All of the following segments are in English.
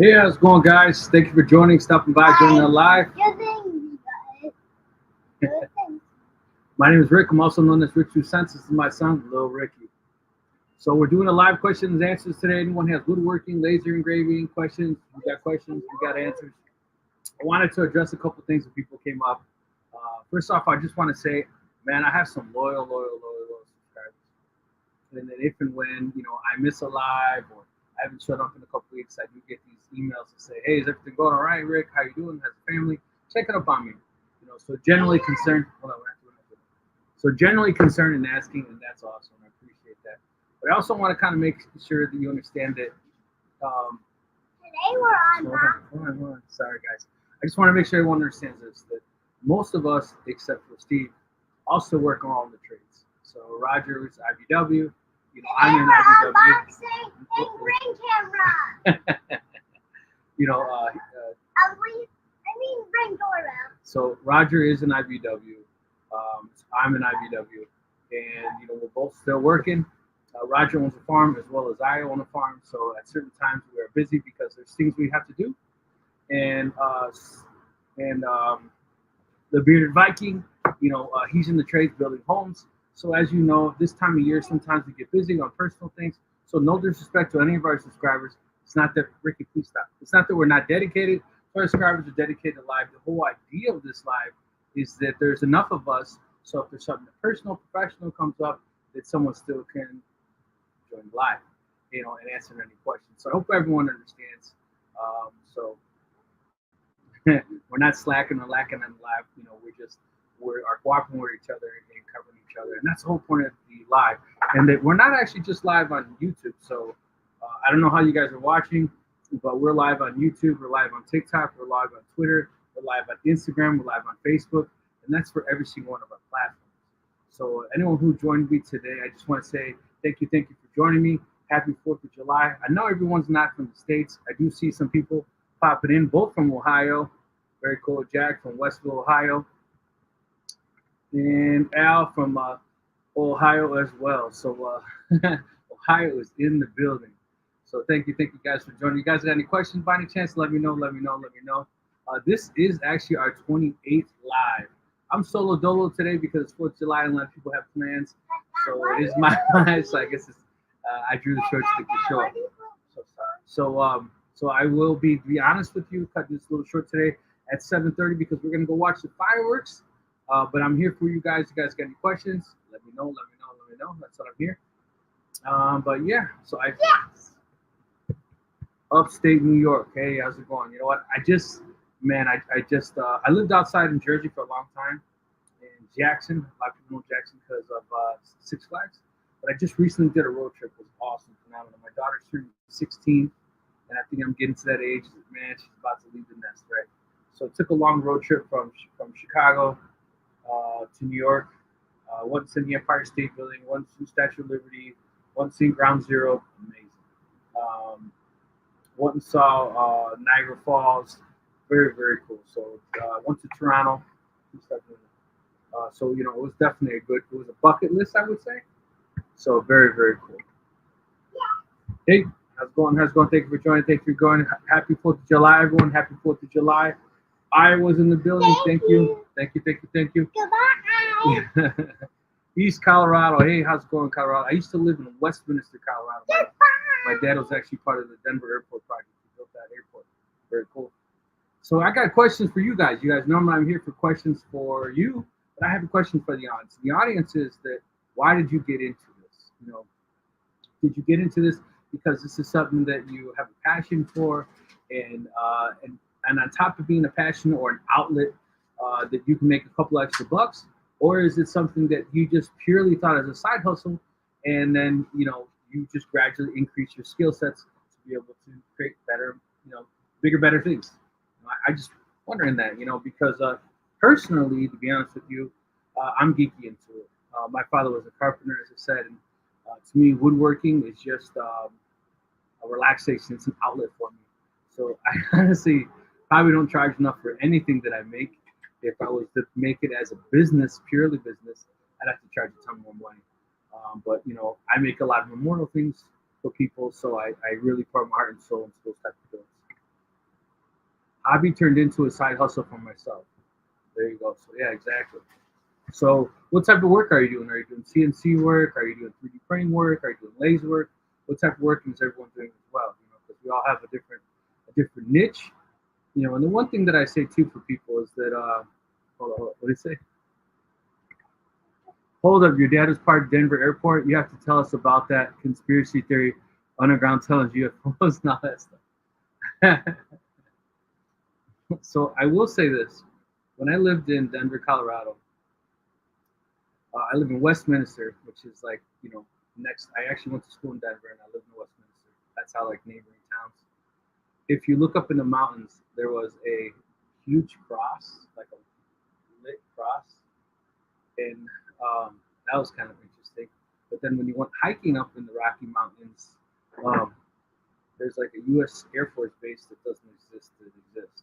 Hey, how's it going, guys? Thank you for stopping by, joining the live. My name is Rick. I'm also known as Ricks2Cents. This is my son, Little Ricky. So we're doing a live questions and answers today. Anyone has woodworking, laser engraving questions? We got answers. I wanted to address a couple things that people came up. First off, I just want to say, man, I have some loyal subscribers. And then if and when, I miss a live or I haven't showed up in a couple weeks, I do get these emails to say, hey, is everything going all right, Rick? How you doing? How's the family? Checking up on me. So generally concerned. Hold on, so generally concerned and asking, and that's awesome. I appreciate that. But I also want to kind of make sure that you understand that. Today we're on. Hold on. Sorry, guys. I just want to make sure everyone understands this, that most of us, except for Steve, also work on all the trades. So Roger is IBW. I'm in IBW. Unboxing and ring camera. Ring doorbell. So Roger is an IBW. I'm an IBW, and we're both still working. Roger owns a farm as well as I own a farm. So at certain times we are busy because there's things we have to do. And the Bearded Viking, he's in the trades building homes. So as you know, this time of year, sometimes we get busy on personal things. So no disrespect to any of our subscribers. It's not that, Ricky, please stop. It's not that we're not dedicated. Our subscribers are dedicated to live. The whole idea of this live is that there's enough of us. So if there's something personal, professional comes up, that someone still can join live, and answer any questions. So I hope everyone understands. So we're not slacking or lacking on live. We are cooperating with each other and covering each other, and that's the whole point of the live. And that we're not actually just live on YouTube. So I don't know how you guys are watching, but we're live on YouTube, we're live on TikTok, we're live on Twitter, we're live on Instagram, we're live on Facebook, and that's for every single one of our platforms. So anyone who joined me today, I just want to say thank you for joining me. Happy 4th of July. I know everyone's not from the States. I do see some people popping in, both from Ohio. Very cool. Jack from Westville, Ohio. And Al from Ohio as well. So Ohio is in the building. So thank you guys for joining. You guys got any questions by any chance? Let me know. This is actually our 28th live. I'm solo dolo today because it's 4th of July and a lot of people have plans. So it is my live. So I guess I drew the short stick to show. So I will be honest with you, cut this a little short today at 7:30 because we're gonna go watch the fireworks. But I'm here for you guys. You guys got any questions? Let me know. That's what I'm here. But yeah, so Yes. Upstate New York. Hey, how's it going? You know what? I lived outside in Jersey for a long time, in Jackson. A lot of people know Jackson because of Six Flags. But I just recently did a road trip. It was awesome, phenomenal. My daughter's turning 16, and I think I'm getting to that age. Man, she's about to leave the nest, right? So it took a long road trip from Chicago to New York. Once in the Empire State Building, once in Statue of Liberty, once in Ground Zero. Amazing. Went and saw Niagara Falls. Very cool. So went to Toronto. So it was definitely it was a bucket list, I would say. So very cool. Hey, how's it going? Thank you for joining. Thank you for going. Happy 4th of July, everyone. Happy 4th of July. I was in the building. Thank you. Goodbye. East Colorado. Hey, how's it going, Colorado? I used to live in Westminster, Colorado. My dad was actually part of the Denver Airport project. He built that airport. Very cool. So I got questions for you guys. You guys know I'm here for questions for you, but I have a question for the audience. The audience is that why did you get into this? Did you get into this because this is something that you have a passion for, and on top of being a passion or an outlet that you can make a couple extra bucks, or is it something that you just purely thought as a side hustle, and then you just gradually increase your skill sets to be able to create better, bigger, better things? I just wondering that, because personally, to be honest with you, I'm geeky into it. My father was a carpenter, as I said, and to me, woodworking is just a relaxation. It's an outlet for me. So I honestly probably don't charge enough for anything that I make. If I was to make it as a business, purely business, I'd have to charge a ton more money. But I make a lot of memorial things for people, so I really pour my heart and soul into those types of things. Hobby turned into a side hustle for myself. There you go. So yeah, exactly. So what type of work are you doing? Are you doing CNC work? Are you doing 3D printing work? Are you doing laser work? What type of work is everyone doing as well? You know, because we all have a different niche. You know, and the one thing that I say too for people is that hold on, what did it say? Hold up, your dad is part of Denver Airport. You have to tell us about that conspiracy theory, underground tunnels, UFOs, and all that stuff. So I will say this: when I lived in Denver, Colorado, I live in Westminster, which is like next. I actually went to school in Denver, and I live in Westminster. That's how like neighboring towns. If you look up in the mountains, there was a huge cross, like a lit cross, and that was kind of interesting. But then when you went hiking up in the Rocky Mountains, um, there's like a U.S. Air Force base that doesn't exist that exists.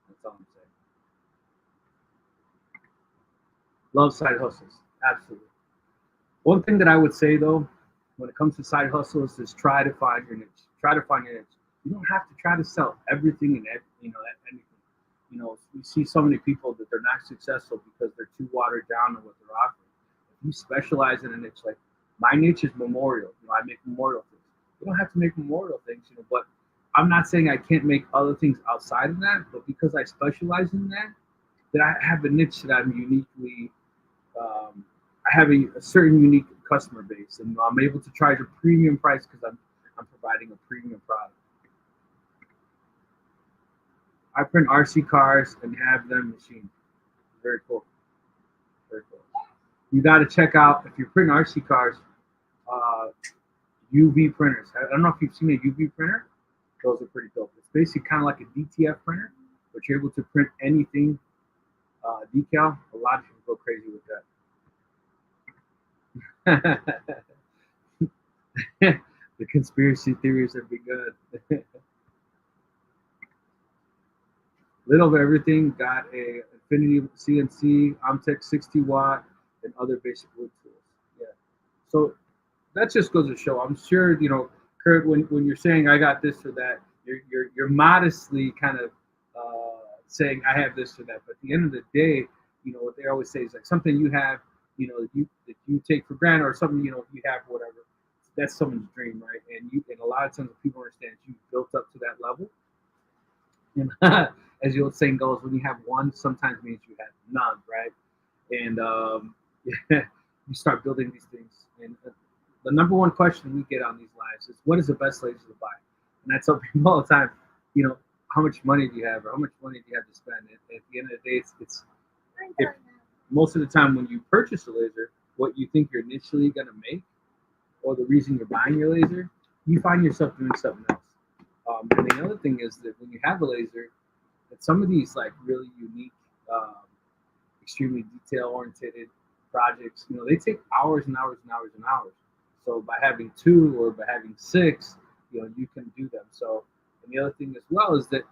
That's all I'm saying. Love side hustles, absolutely. One thing that I would say though, when it comes to side hustles, is try to find your niche. Try to find your niche. You don't have to try to sell everything and anything. You know, you see so many people that they're not successful because they're too watered down in what they're offering. If you specialize in a niche, like my niche is memorial. You know, I make memorial things. You don't have to make memorial things, but I'm not saying I can't make other things outside of that, but because I specialize in that, that I have a niche that I'm uniquely I have a certain unique customer base, and I'm able to charge a premium price because I'm providing a premium product. I print RC cars and have them machined. Very cool. Very cool. You got to check out if you're printing RC cars, uh, UV printers. I don't know if you've seen a UV printer. Those are pretty dope. It's basically kind of like a DTF printer, but you're able to print anything decal. A lot of people go crazy with that. The conspiracy theories have begun. Little of everything. Got a Infinity CNC, Amtech 60 watt, and other basic wood tools. Yeah. So that just goes to show. I'm sure Kurt. When you're saying I got this or that, you're modestly kind of saying I have this or that. But at the end of the day, what they always say is like something you have, that you take for granted, or something you have whatever. That's someone's dream, right? And a lot of times people understand you built up to that level. And as the old saying goes, when you have one, sometimes means you have none, right? And you start building these things. And the number one question we get on these lives is, what is the best laser to buy? And I tell people all the time, how much money do you have, or how much money do you have to spend? And at the end of the day, it's if most of the time when you purchase a laser, what you think you're initially going to make, or the reason you're buying your laser, you find yourself doing something else. And the other thing is that when you have a laser, that some of these like really unique, extremely detail-oriented projects, they take hours and hours and hours and hours. So by having two or by having six, you can do them. So, and the other thing as well is that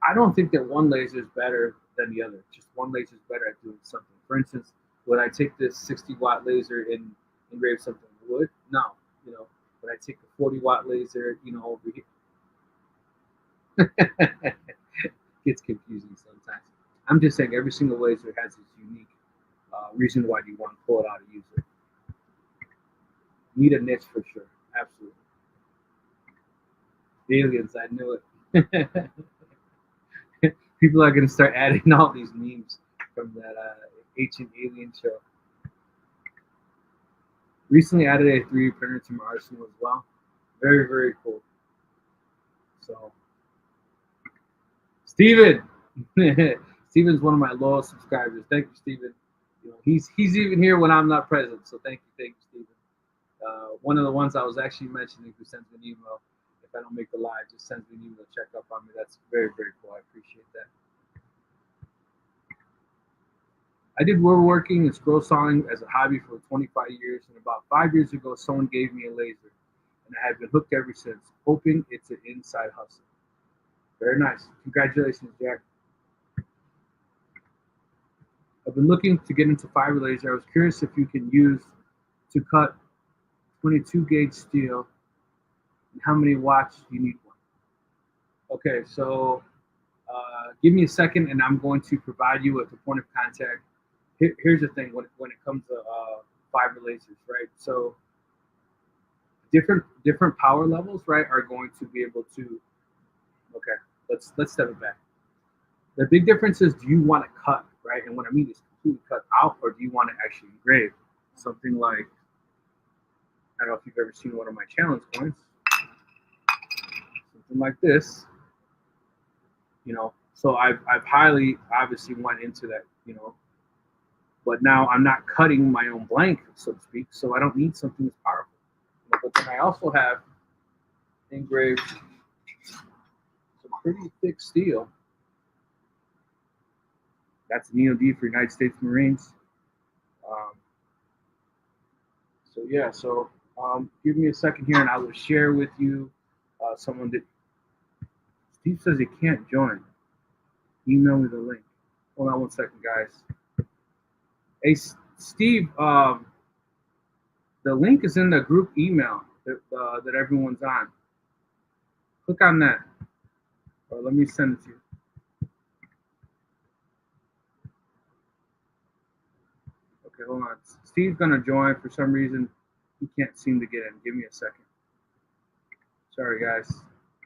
I don't think that one laser is better than the other. Just one laser is better at doing something. For instance, would I take this 60-watt laser and engrave something in wood? No. Would I take a 40-watt laser, over here? Gets confusing sometimes. I'm just saying every single laser has its unique reason why you want to pull it out and use it. Need a niche for sure. Absolutely. Aliens, I knew it. People are going to start adding all these memes from that ancient alien show. Recently added a 3D printer to my arsenal as well. Very, very cool. So, Steven! Steven's one of my loyal subscribers. Thank you, Steven. He's even here when I'm not present. So thank you, Steven. One of the ones I was actually mentioning who sends me an email. If I don't make the live, just sends me an email, check up on me. That's very, very cool. I appreciate that. I did woodworking and scroll sawing as a hobby for 25 years, and about 5 years ago, someone gave me a laser, and I have been hooked ever since, hoping it's an inside hustle. Very nice. Congratulations, Jack. I've been looking to get into fiber laser. I was curious if you can use to cut 22 gauge steel, and how many watts you need one. Okay, so Give me a second, and I'm going to provide you with a point of contact. Here's the thing when it comes to fiber lasers, right? So different power levels, right, are going to be able to. Okay, let's step it back. The big difference is, do you want to cut, right? And what I mean is completely cut out, or do you want to actually engrave? Something like, I don't know if you've ever seen one of my challenge coins, something like this, So I've highly obviously went into that, but now I'm not cutting my own blank, so to speak, so I don't need something as powerful. But then I also have engraved some pretty thick steel. That's Neo D for United States Marines. Um, so give me a second here, and I will share with you someone that Steve says he can't join. Email me the link. Hold on one second, guys. Hey, Steve, the link is in the group email that everyone's on. Click on that. Or let me send it to you. Okay, hold on. Steve's gonna join. For some reason, he can't seem to get in. Give me a second. Sorry, guys.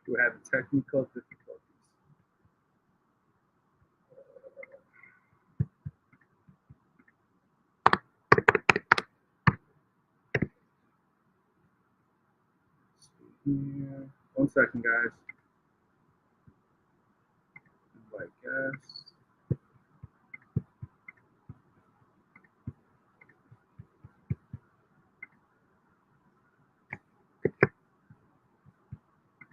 We're having technical difficulties. Yeah. 1 second, guys. Like, guys.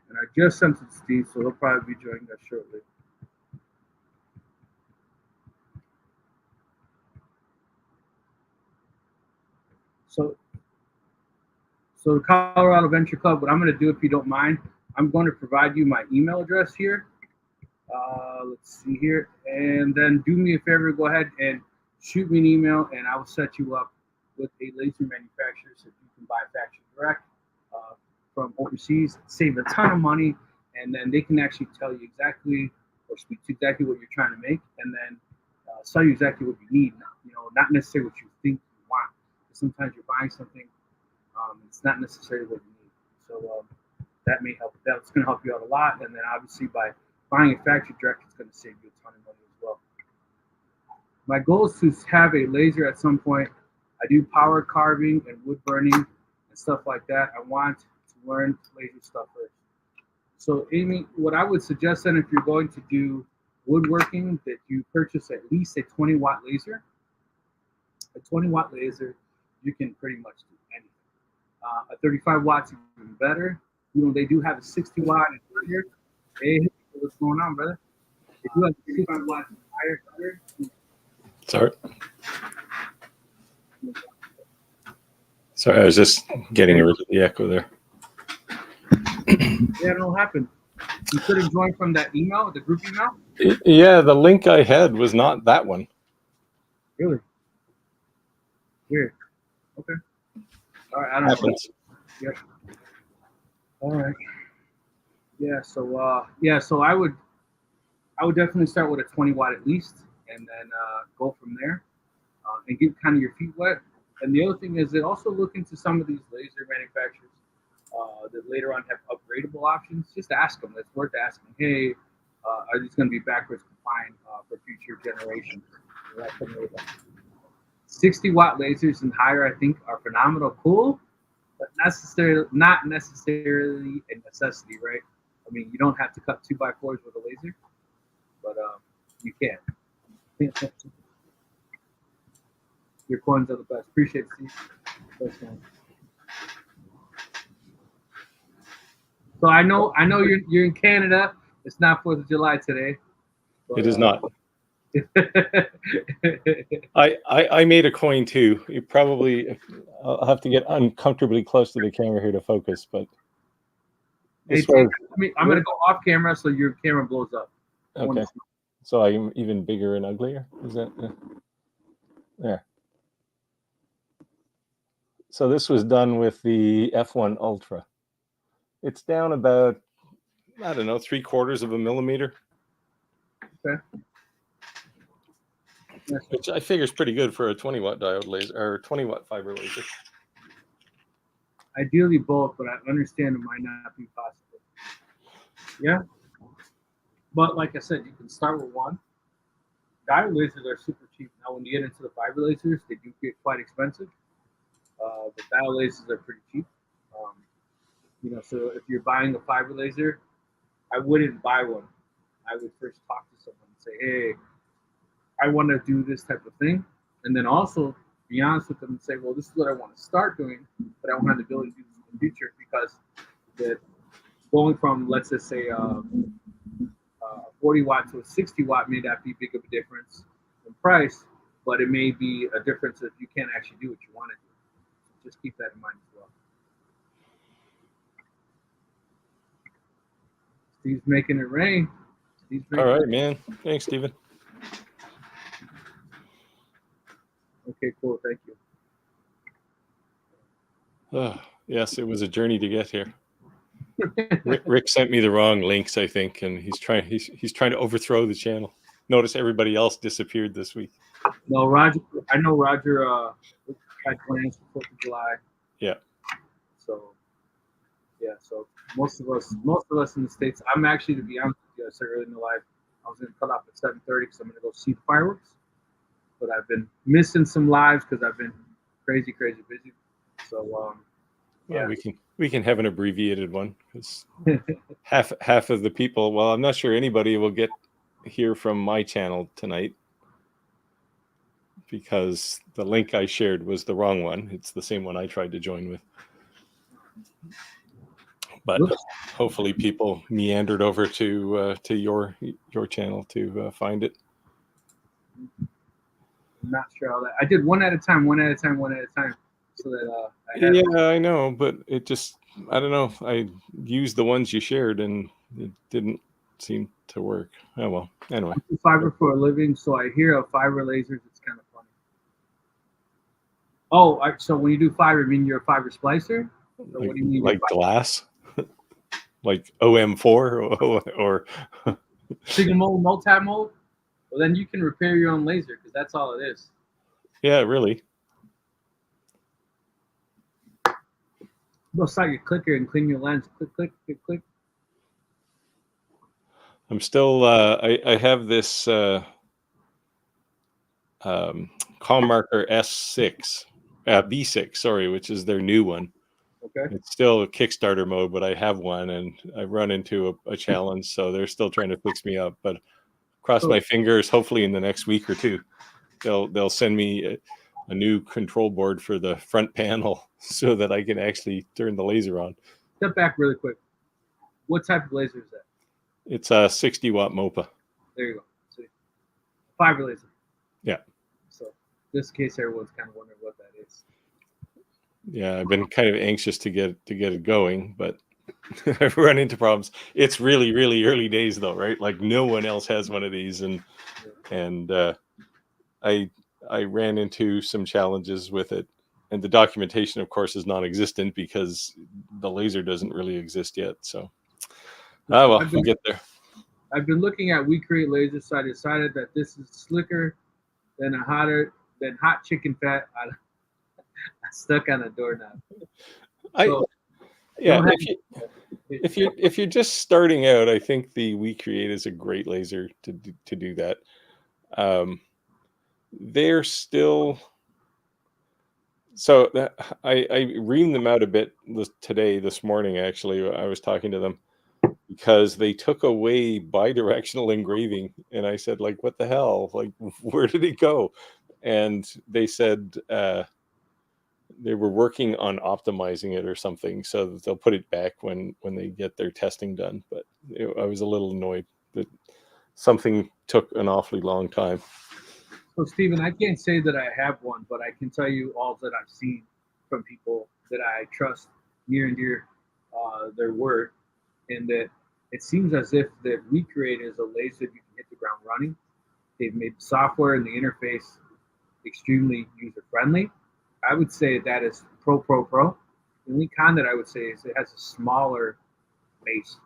And I just sent it to Steve, so he'll probably be joining us shortly. So the Colorado Venture Club, what I'm going to do, if you don't mind, I'm going to provide you my email address here. Let's see here. And then do me a favor, go ahead and shoot me an email, and I will set you up with a laser manufacturer so you can buy factory direct from overseas, save a ton of money, and then they can actually tell you exactly or speak to exactly what you're trying to make, and then sell you exactly what you need. Not necessarily what you think you want. Sometimes you're buying something, it's not necessarily what you need. So that may help. That's going to help you out a lot, and then obviously by buying a factory direct, it's going to save you a ton of money as well. My goal is to have a laser at some point. I do power carving and wood burning and stuff like that. I want to learn laser stuff first. So, Amy, what I would suggest then, if you're going to do woodworking, that you purchase at least a 20-watt laser. A 20-watt laser, you can pretty much do anything. A 35 watts is even better. They do have a 60-watt here. Hey, what's going on, brother? They do have a 65 watts higher. Sorry, I was just getting rid of the echo there. Yeah, it don't happen. You couldn't join from that email, the group email? Yeah, the link I had was not that one. Really? Weird. Okay. All right, I don't know. Yep. All right. Yeah, so I would definitely start with a 20-watt at least, and then go from there, and get kind of your feet wet. And the other thing is that also look into some of these laser manufacturers that later on have upgradable options. Just ask them. It's worth asking. Hey, are these going to be backwards compliant for future generations? 60-watt lasers and higher, I think, are phenomenal, cool, but not necessarily a necessity, right? I mean, you don't have to cut 2x4s with a laser, but you can. Your coins are the best. Appreciate it, Steve. So I know you're in Canada. It's not 4th of July today. But, it is not. I made a coin too. You probably, I'll have to get uncomfortably close to the camera here to focus, but I'm going to go off camera so your camera blows up. Okay. So I'm even bigger and uglier. Is that there? So this was done with the F1 Ultra. It's down about, I don't know, 3/4 of a millimeter. Okay. That's which I figure is pretty good for a 20-watt diode laser or 20-watt fiber laser. ideally both, but I understand it might not be possible. Yeah. But like I said, you can start with one. Diode lasers are super cheap. Now, when you get into the fiber lasers, they do get quite expensive. But diode lasers are pretty cheap. Um, so if you're buying a fiber laser, I wouldn't buy one. I would first talk to someone and say, hey, I want to do this type of thing. And then also be honest with them and say, well, this is what I want to start doing, but I don't have the ability to do this in the future because the going from, let's just say, 40 watt to a 60 watt may not be big of a difference in price, but it may be a difference if you can't actually do what you want to do. So just keep that in mind as well. Steve's making it rain. All right, man. Thanks, Steven. Okay, cool. Thank you. Oh, yes, it was a journey to get here. Rick sent me the wrong links, I think, and he's trying to overthrow the channel. Notice everybody else disappeared this week. No, Roger. I know Roger had plans for 4th of July. Yeah. So, yeah. So most of us in the States. I'm actually, to be honest with you, I said earlier in the live, I was going to cut off at 7:30 because I'm going to go see the fireworks. But I've been missing some lives because I've been crazy busy. So, yeah. Well, we can have an abbreviated one because half of the people. Well, I'm not sure anybody will get hear from my channel tonight because the link I shared was the wrong one. It's the same one I tried to join with. But hopefully people meandered over to your channel to find it. I'm not sure how that. I did one at a time, so that I know, but it just, I don't know. I used the ones you shared and it didn't seem to work. Oh well. Anyway. I do fiber for a living, so I hear of fiber lasers. It's kind of funny. Oh, so when you do fiber, you mean you're a fiber splicer? Or what do you mean? Like glass? Like OM4 or single mode, multi-mode? Well, then you can repair your own laser because that's all it is. Yeah, really. Go start your clicker and clean your lens. Click. I'm still. I have this comm marker S6, B6, sorry, which is their new one. Okay. It's still a Kickstarter mode, but I have one, and I've run into a challenge, so they're still trying to fix me up. But cross my fingers. Hopefully, in the next week or two, they'll send me a new control board for the front panel so that I can actually turn the laser on. Step back really quick. What type of laser is that? It's a 60-watt MOPA. There you go. See, fiber laser. Yeah. So, just in case everyone's kind of wondering what that is. Yeah, I've been kind of anxious to get it going, but I've run into problems. It's really early days though, right? Like no one else has one of these, and I ran into some challenges with it, and the documentation, of course, is non-existent because the laser doesn't really exist yet. So, we'll get there. I've been looking at We Create Lasers, so I decided that this is slicker than hot chicken fat stuck on a doorknob. If you're just starting out, I think the We Create is a great laser to do that. They're still so I reamed them out a bit this morning. Actually, I was talking to them because they took away bidirectional engraving, and I said, like, what the hell? Like, where did it go? And they said they were working on optimizing it or something, so that they'll put it back when they get their testing done. But I was a little annoyed that something took an awfully long time. So, Stephen, I can't say that I have one, but I can tell you all that I've seen from people that I trust near and dear their word, and that it seems as if that We Create is a laser you can hit the ground running. They've made the software and the interface extremely user-friendly. I would say that is pro. The only con that I would say is it has a smaller base.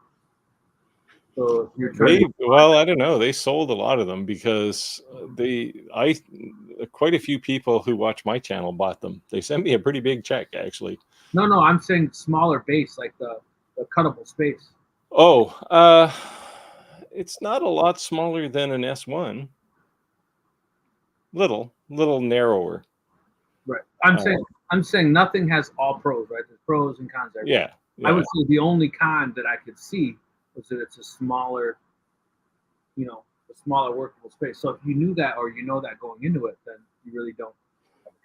So if you're trying Well, I don't know. They sold a lot of them because quite a few people who watch my channel bought them. They sent me a pretty big check, actually. no, I'm saying smaller base, like the cuttable space. Oh, it's not a lot smaller than an S1. Little narrower. Right. Uh, I'm saying nothing has all pros, right? There's pros and cons everywhere. yeah, I would say the only con that I could see was that it's a smaller, a smaller workable space. So if you knew that, or you know that going into it, then you really don't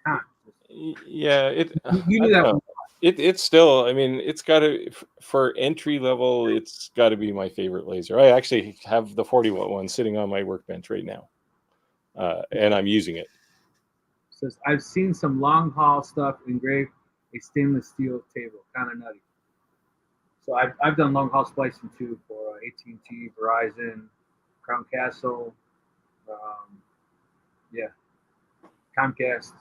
have a con. yeah. You knew that. It's still. I mean, it's got to for entry level. It's got to be my favorite laser. I actually have the 40-watt one sitting on my workbench right now, and I'm using it. Says I've seen some long haul stuff engraved a stainless steel table, kind of nutty. So I've done long haul splicing too for AT&T, Verizon, Crown Castle, yeah, Comcast,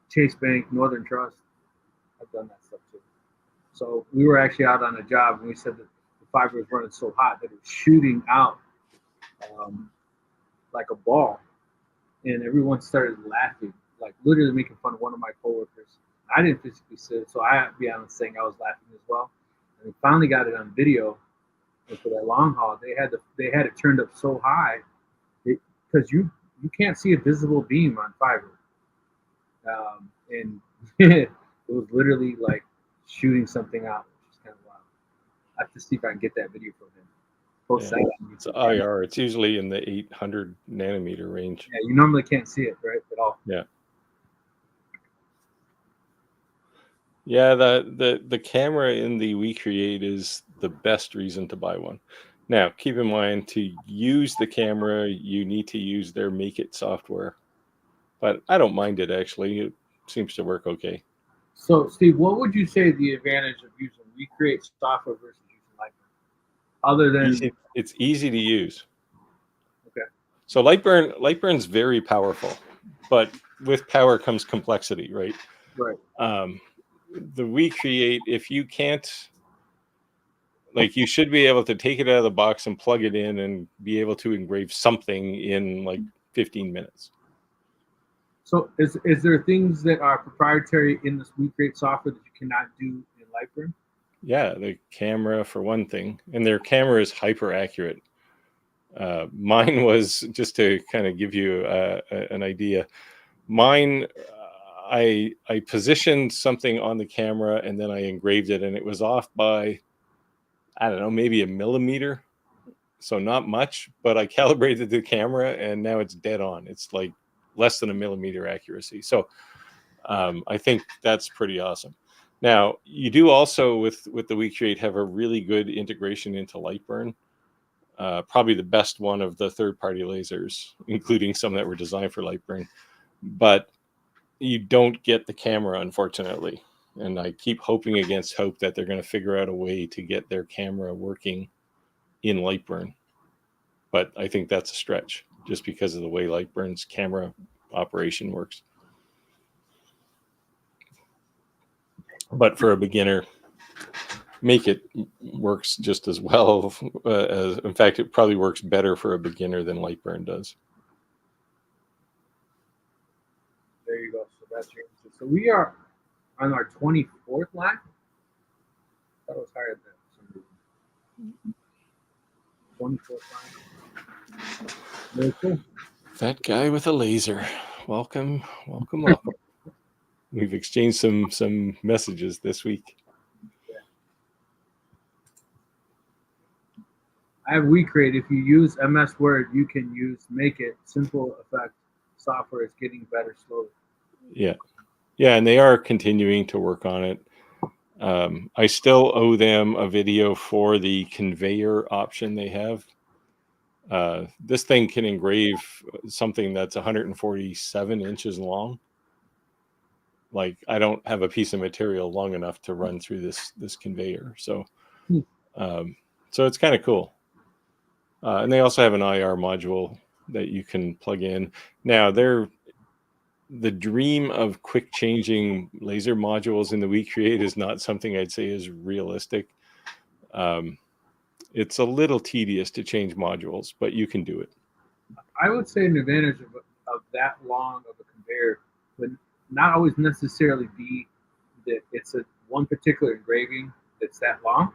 Chase Bank, Northern Trust. I've done that stuff too. So we were actually out on a job and we said that the fiber was running so hot that it was shooting out like a ball, and everyone started laughing, like literally making fun of one of my coworkers. I didn't physically see it, so I have to be honest saying I was laughing as well. And we finally got it on video. And for that long haul, they had it turned up so high because you can't see a visible beam on fiber, and it was literally like shooting something out, which is kind of wild. I have to see if I can get that video from him. Post that. It's IR. It's usually in the 800 nanometer range. Yeah, you normally can't see it, right, at all. Yeah. Yeah, the camera in the WeCreate is the best reason to buy one. Now, keep in mind, to use the camera, you need to use their Make It software. But I don't mind it, actually. It seems to work okay. So, Steve, what would you say the advantage of using WeCreate software versus using Lightroom? Other than it's easy to use. Okay. So Lightburn's very powerful, but with power comes complexity, right? Right. The WeCreate, if you can't, like, you should be able to take it out of the box and plug it in and be able to engrave something in like 15 minutes. So is there things that are proprietary in this WeCreate software that you cannot do in Lightroom? Yeah, the camera for one thing, and their camera is hyper accurate. Mine was, just to kind of give you an idea, mine, I positioned something on the camera and then I engraved it, and it was off by, I don't know, maybe a millimeter. So not much, but I calibrated the camera and now it's dead on. It's like less than a millimeter accuracy. So I think that's pretty awesome. Now, you do also, with the WeCreate, have a really good integration into Lightburn. Probably the best one of the third-party lasers, including some that were designed for Lightburn. But you don't get the camera, unfortunately. And I keep hoping against hope that they're going to figure out a way to get their camera working in Lightburn. But I think that's a stretch, just because of the way Lightburn's camera operation works. But for a beginner, Make It works just as well. In fact, it probably works better for a beginner than Lightburn does. There you go. So that's your answer. So we are on our 24th line. That was higher than some reason. 24th line. Very cool. That guy with a laser. Welcome. We've exchanged some messages this week. I have WeCreate. If you use MS Word, you can use Make It. Simple effect software is getting better slowly. Yeah, and they are continuing to work on it. I still owe them a video for the conveyor option they have. This thing can engrave something that's 147 inches long. Like, I don't have a piece of material long enough to run through this conveyor. So, so it's kind of cool. And they also have an IR module that you can plug in. Now, the dream of quick changing laser modules in the WeCreate is not something I'd say is realistic. It's a little tedious to change modules, but you can do it. I would say an advantage of that long of a conveyor would not always necessarily be that it's a one particular engraving that's that long.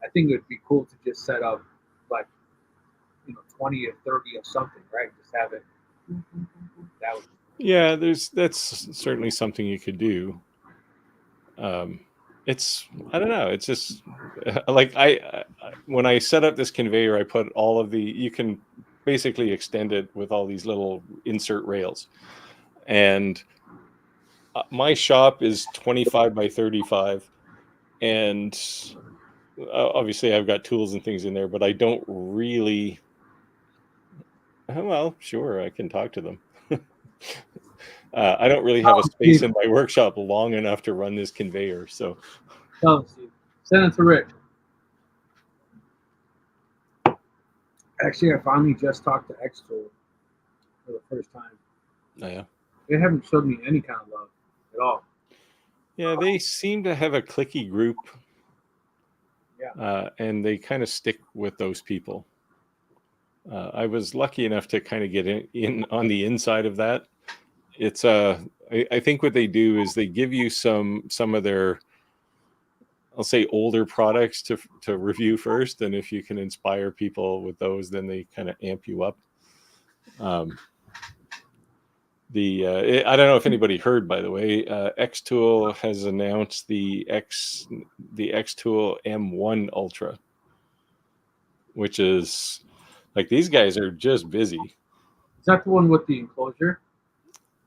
I think it would be cool to just set up like 20 or 30 of something, right? Just have it. That would. Yeah, that's certainly something you could do. It's I don't know. It's just like when I set up this conveyor, I put all of you can basically extend it with all these little insert rails, and my shop is 25 by 35, and obviously I've got tools and things in there, but I don't really. Well, sure, I can talk to them. I don't really have a space in my workshop long enough to run this conveyor, so. Tell Steve. Send it to Rick. Actually, I finally just talked to X-Tool for the first time. Oh, yeah. They haven't showed me any kind of love at all. Yeah, they seem to have a cliquey group. Yeah. And they kind of stick with those people. I was lucky enough to kind of get in on the inside of that. It's I think what they do is they give you some of their, I'll say, older products to review first, and if you can inspire people with those, then they kind of amp you up. I don't know if anybody heard, by the way, X-Tool has announced the X-Tool M1 Ultra, which is like, these guys are just busy. Is that the one with the enclosure?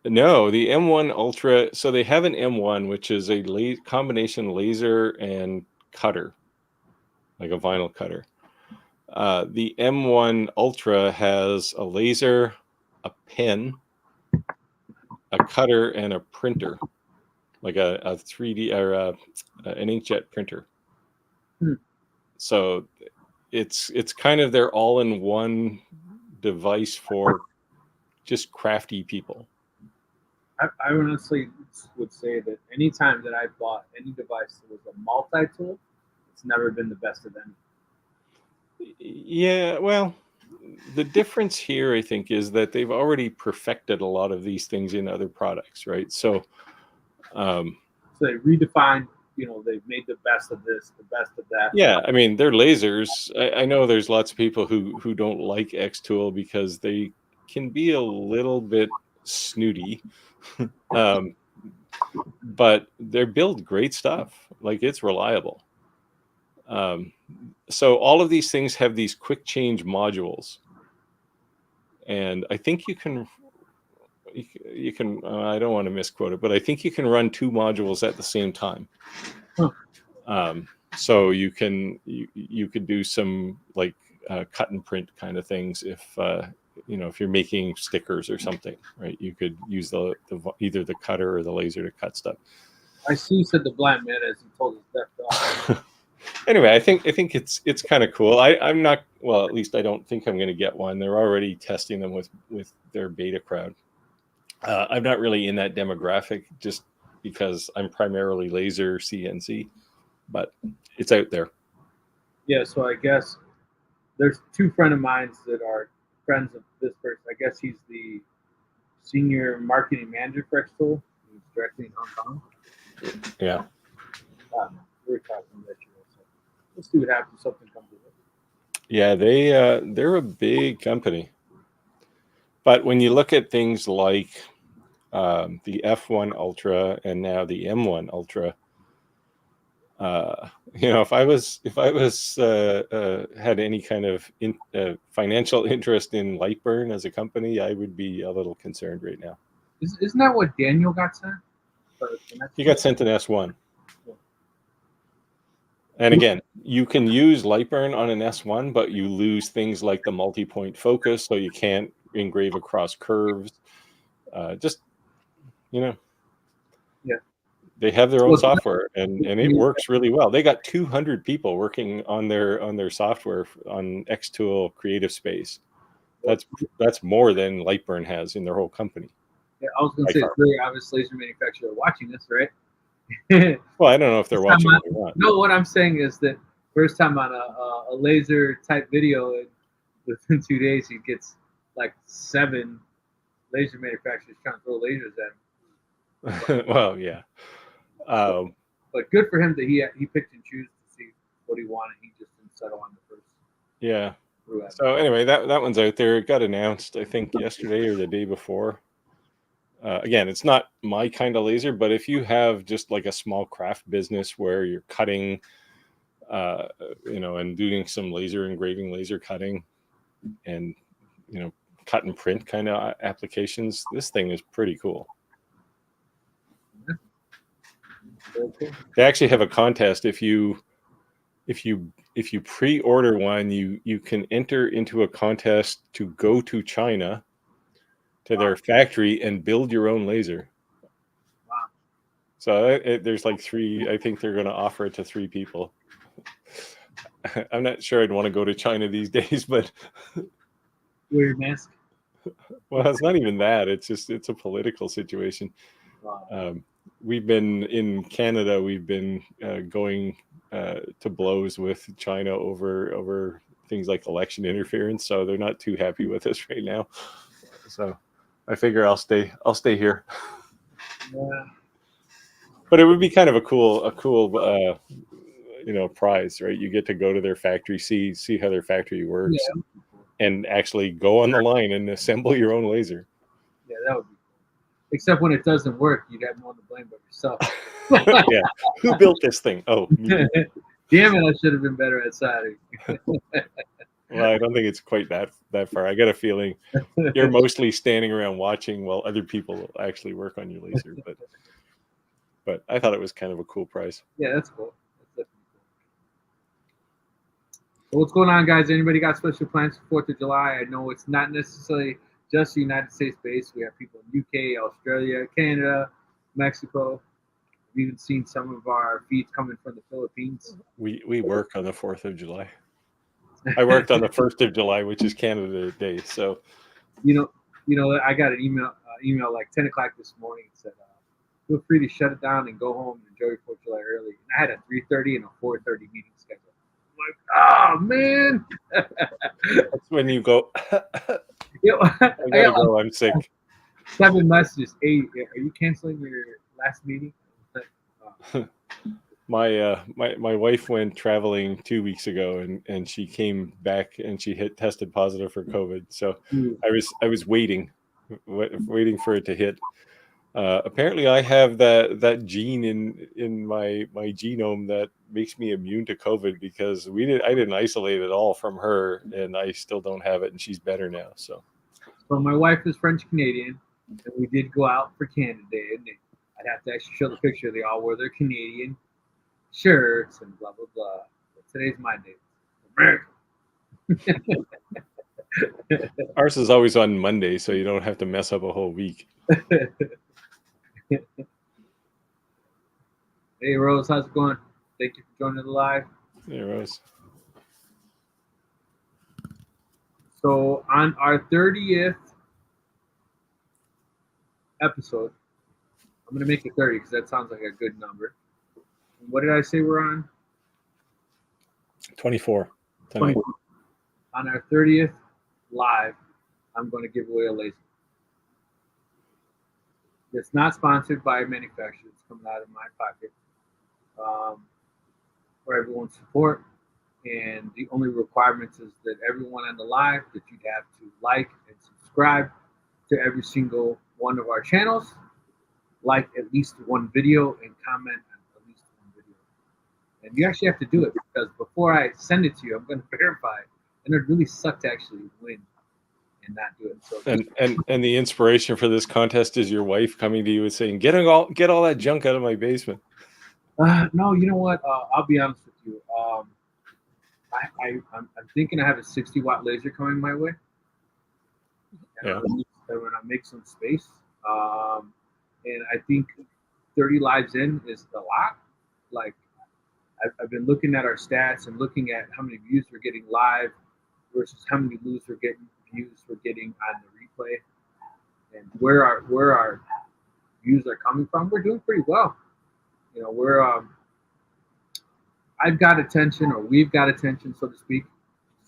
No, the M1 Ultra. So they have an M1, which is a combination laser and cutter, like a vinyl cutter. The M1 Ultra has a laser, a pen, a cutter, and a printer, like a 3D or an inkjet printer. So it's kind of their all-in-one device for just crafty people. I honestly would say that anytime that I bought any device that was a multi-tool, it's never been the best of any. Yeah, well, the difference here, I think, is that they've already perfected a lot of these things in other products, right? So they redefined, they've made the best of this, the best of that. Yeah, I mean, they're lasers. I know there's lots of people who don't like X-Tool because they can be a little bit snooty. But they build great stuff. Like, it's reliable. So all of these things have these quick change modules, and I think you can I don't want to misquote it, but I think you can run two modules at the same time. So you could do some like cut and print kind of things if if you're making stickers or something, right? You could use either the cutter or the laser to cut stuff. I see, said the blind man as he told his deaf dog. Anyway, I think it's kind of cool. I'm not, well, at least I don't think I'm going to get one. They're already testing them with their beta crowd. I'm not really in that demographic just because I'm primarily laser CNC, but it's out there. Yeah, so I guess there's two friends of mine that are friends of this person. I guess he's the senior marketing manager for X-Tool. He's directly in Hong Kong. Yeah. We're talking this year, so we'll see what happens if something comes of it. Yeah, they're a big company. But when you look at things like the F1 Ultra and now the M1 Ultra, if I was had any kind of financial interest in Lightburn as a company, I would be a little concerned right now. Isn't that what Daniel got sent? He got sent an S1. And again, you can use Lightburn on an S1, but you lose things like the multi-point focus, so you can't engrave across curves. Yeah. They have their own software, and it works really well. They got 200 people working on their software on X-Tool Creative Space. That's more than Lightburn has in their whole company. Yeah, I was going to say, it's very obvious laser manufacturer watching this, right? Well, I don't know if they're watching it or not. No, what I'm saying is that First time on a laser type video, and within 2 days he gets like 7 laser manufacturers trying to throw lasers at him. Well, yeah. But good for him that he picked and choose to see what he wanted. He just didn't settle on the first. Yeah. Through So anyway, that one's out there. It got announced, I think, yesterday or the day before. Again, it's not my kind of laser, but if you have just like a small craft business where you're cutting, and doing some laser engraving, laser cutting, and cut and print kind of applications, this thing is pretty cool. They actually have a contest. If you pre-order one, you can enter into a contest to go to China to their factory and build your own laser. Wow. So there's like 3. I think they're going to offer it to 3 people. I'm not sure I'd want to go to China these days, but Wear your mask. well, it's not even that. It's a political situation. Wow. We've been in Canada. We've been going to blows with China over things like election interference. So they're not too happy with us right now. So I figure I'll stay here. Yeah. But it would be kind of a cool prize, right? You get to go to their factory, see how their factory works, and actually go on the line and assemble your own laser. Yeah, that would be cool. Except when it doesn't work, you'd have no one to blame but yourself. Yeah. Who built this thing? Oh, me. Damn it, I should have been better at soldering. Well, I don't think it's quite that far. I got a feeling you're mostly standing around watching while other people actually work on your laser. But I thought it was kind of a cool prize. Yeah, that's cool. That's definitely cool. So what's going on, guys? Anybody got special plans for 4th of July? I know it's not necessarily just the United States based. We have people in UK, Australia, Canada, Mexico. We've even seen some of our feeds coming from the Philippines. We work on the 4th of July. I worked on the 1st of July, which is Canada Day. So, I got an email like 10 o'clock this morning that said, feel free to shut it down and go home and enjoy your 4th of July early. And I had a 3:30 and a 4:30 meeting scheduled. I'm like, oh, man. That's when you go, I I gotta go. I'm sick. 7 messages. Hey, are you canceling your last meeting? My wife went traveling 2 weeks ago, and she came back and she tested positive for COVID. So I was waiting for it to hit. Apparently, I have that gene in my genome that makes me immune to COVID, because I didn't isolate it all from her, and I still don't have it, and she's better now. So my wife is French Canadian, and we did go out for Canada Day, and I'd have to actually show the picture. They all wear their Canadian shirts and blah blah blah. But today's my day, America. Ours is always on Monday, so you don't have to mess up a whole week. Hey Rose, how's it going? Thank you for joining the live. Hey Rose. So on our 30th episode, I'm gonna make it 30 because that sounds like a good number. And what did I say we're on? 24. 24. On our 30th live, I'm going to give away a laser. It's not sponsored by a manufacturer. It's coming out of my pocket for everyone's support. And the only requirements is that everyone on the live, that you'd have to like and subscribe to every single one of our channels, like at least one video, and comment on at least one video. And you actually have to do it, because before I send it to you, I'm going to verify it. And it really sucked to actually win and not do it. So and the inspiration for this contest is your wife coming to you and saying, get all that junk out of my basement. No, you know what? I'll be honest with you. I'm thinking I have a 60-watt laser coming my way. And when I make some space. And I think 30 lives in is a lot. Like, I've been looking at our stats and looking at how many views we're getting live versus how many views we're getting on the replay, and where our views are coming from. We're doing pretty well. We're I've got attention, or we've got attention, so to speak,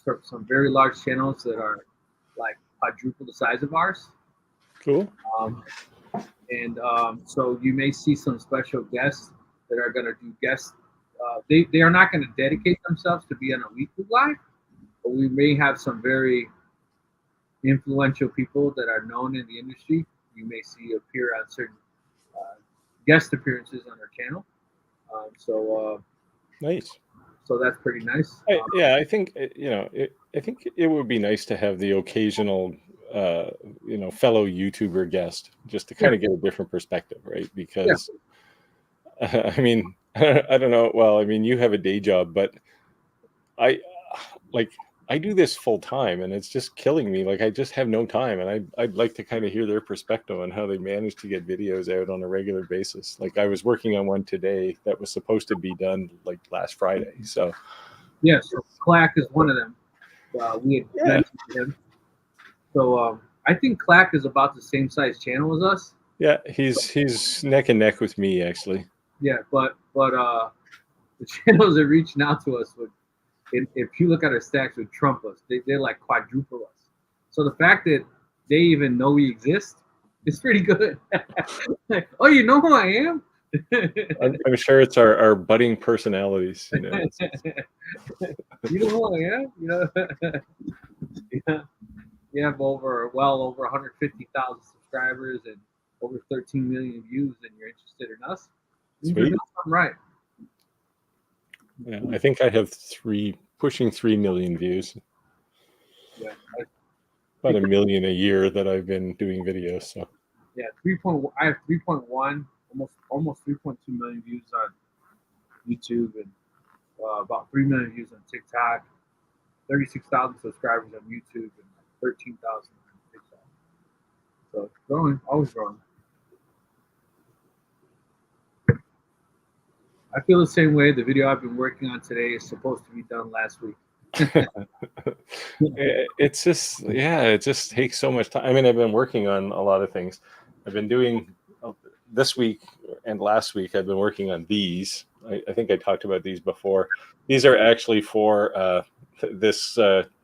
for some very large channels that are like quadruple the size of ours. Cool. Um, and so you may see some special guests that are going to do guests. They are not going to dedicate themselves to be on a weekly live, but we may have some very influential people that are known in the industry. You may see appear on certain guest appearances on our channel. Nice. So that's pretty nice. Yeah, I think I think it would be nice to have the occasional fellow YouTuber guest, just to kind of get a different perspective, right? Because I mean, I don't know. Well, I mean, you have a day job, but I I do this full time, and it's just killing me. Like, I just have no time, and I'd like to kind of hear their perspective on how they manage to get videos out on a regular basis. Like, I was working on one today that was supposed to be done like last Friday. So so Clack is one of them. We had mentioned him. So I think Clack is about the same size channel as us. Yeah, he's neck and neck with me, actually. Yeah, but the channels that reaching out to us would, if you look at our stacks, would trump us. They're like quadruple us. So the fact that they even know we exist is pretty good. Oh, you know who I am? I'm sure it's our budding personalities. You know, you know who I am? You know, yeah. You have well over 150,000 subscribers and over 13 million views, and you're interested in us. You're doing something right. Yeah, I think I have pushing 3 million views. Yeah, about 1 million a year that I've been doing videos. So yeah, I have 3.1, almost 3.2 million views on YouTube, and about 3 million views on TikTok, 36,000 subscribers on YouTube, and 13,000 on TikTok. So it's growing, always growing. I feel the same way. The video I've been working on today is supposed to be done last week. It's just, it just takes so much time. I mean, I've been working on a lot of things. I've been doing this week and last week. I've been working on these. I think I talked about these before. These are actually for this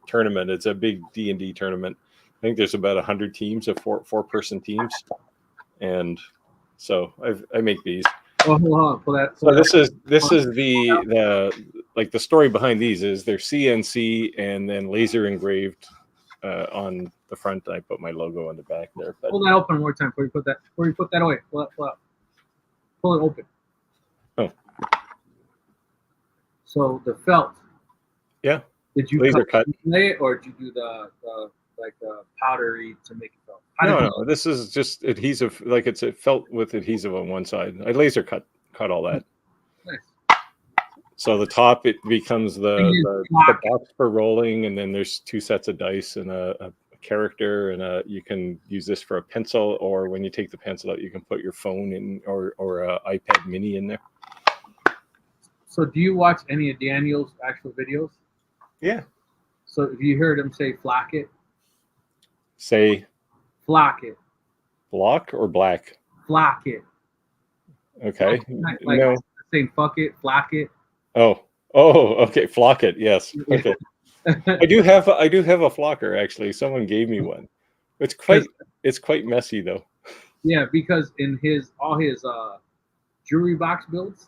tournament. It's a big D&D tournament. I think there's about 100 teams of four-person teams, and so I make these. Oh, hold on, pull that. So this is the story behind these is they're CNC and then laser engraved on the front. I put my logo on the back there. But pull that open one more time before you put that away. Pull it open. Oh. So the felt. Yeah. Did you laser cut it, or did you do the powdery to make it felt? No, this is just adhesive. Like, it's a felt with adhesive on one side. I laser cut all that. Nice. So the top, it becomes the box for rolling, and then there's 2 sets of dice and a character, and you can use this for a pencil, or when you take the pencil out, you can put your phone in or a iPad mini in there. So do you watch any of Daniel's actual videos? Yeah. So if you heard him say flock it? Say flock it. Block or black? Flock it. Okay. Like no. Saying fuck it, flock it. Oh, okay. Flock it. Yes. Okay. I do have a flocker, actually. Someone gave me one. It's quite messy though. Yeah, because in all his jewelry box builds,